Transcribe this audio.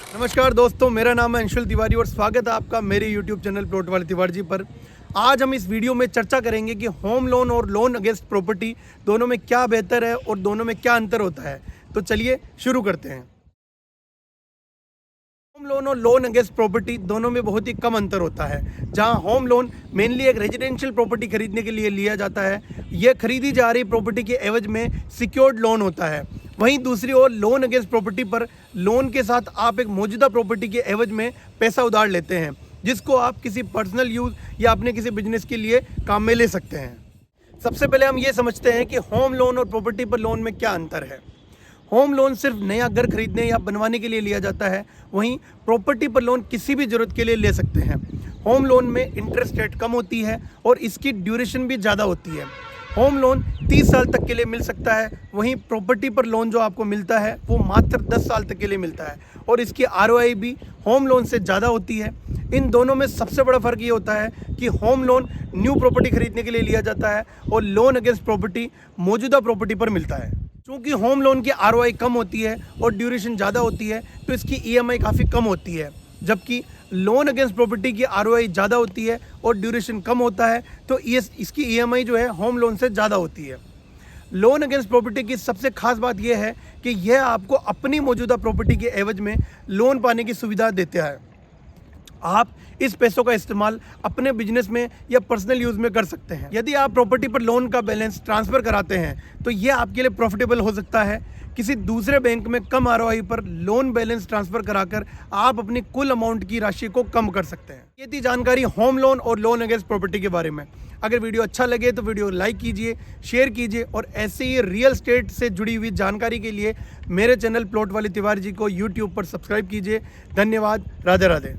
नमस्कार दोस्तों, मेरा नाम है अंशुल तिवारी और स्वागत है आपका मेरे YouTube चैनल प्लॉट वाले तिवारी जी पर। आज हम इस वीडियो में चर्चा करेंगे कि होम लोन और लोन अगेंस्ट प्रॉपर्टी दोनों में क्या बेहतर है और दोनों में क्या अंतर होता है। तो चलिए शुरू करते हैं। होम लोन और लोन अगेंस्ट प्रॉपर्टी दोनों में बहुत ही कम अंतर होता है। जहां होम लोन मेनली एक रेजिडेंशियल प्रॉपर्टी खरीदने के लिए लिया जाता है, यह खरीदी जा रही प्रॉपर्टी के एवज में सिक्योर्ड लोन होता है। वहीं दूसरी ओर लोन अगेंस्ट प्रॉपर्टी पर लोन के साथ आप एक मौजूदा प्रॉपर्टी के एवज में पैसा उधार लेते हैं, जिसको आप किसी पर्सनल यूज़ या अपने किसी बिजनेस के लिए काम में ले सकते हैं। सबसे पहले हम ये समझते हैं कि होम लोन और प्रॉपर्टी पर लोन में क्या अंतर है। होम लोन सिर्फ नया घर खरीदने या बनवाने के लिए लिया जाता है, वहीं प्रॉपर्टी पर लोन किसी भी ज़रूरत के लिए ले सकते हैं। होम लोन में इंटरेस्ट रेट कम होती है और इसकी ड्यूरेशन भी ज़्यादा होती है। होम लोन 30 साल तक के लिए मिल सकता है, वहीं प्रॉपर्टी पर लोन जो आपको मिलता है वो मात्र 10 साल तक के लिए मिलता है और इसकी ROI भी होम लोन से ज़्यादा होती है। इन दोनों में सबसे बड़ा फ़र्क ये होता है कि होम लोन न्यू प्रॉपर्टी खरीदने के लिए लिया जाता है और लोन अगेंस्ट प्रॉपर्टी मौजूदा प्रॉपर्टी पर मिलता है। चूँकि होम लोन की ROI कम होती है और ड्यूरेशन ज़्यादा होती है तो इसकी EMI काफ़ी कम होती है, जबकि लोन अगेंस्ट प्रॉपर्टी की ROI ज़्यादा होती है और ड्यूरेशन कम होता है तो इसकी EMI जो है होम लोन से ज़्यादा होती है। लोन अगेंस्ट प्रॉपर्टी की सबसे खास बात यह है कि यह आपको अपनी मौजूदा प्रॉपर्टी के एवज में लोन पाने की सुविधा देता है। आप इस पैसों का इस्तेमाल अपने बिजनेस में या पर्सनल यूज़ में कर सकते हैं। यदि आप प्रॉपर्टी पर लोन का बैलेंस ट्रांसफ़र कराते हैं तो यह आपके लिए प्रॉफिटेबल हो सकता है। किसी दूसरे बैंक में कम ROI पर लोन बैलेंस ट्रांसफ़र कराकर आप अपनी कुल अमाउंट की राशि को कम कर सकते हैं। ये थी जानकारी होम लोन और लोन अगेंस्ट प्रॉपर्टी के बारे में। अगर वीडियो अच्छा लगे तो वीडियो लाइक कीजिए, शेयर कीजिए और ऐसे ही रियल एस्टेट से जुड़ी हुई जानकारी के लिए मेरे चैनल प्लॉट वाले तिवारी जी को YouTube पर सब्सक्राइब कीजिए। धन्यवाद। राधे राधे।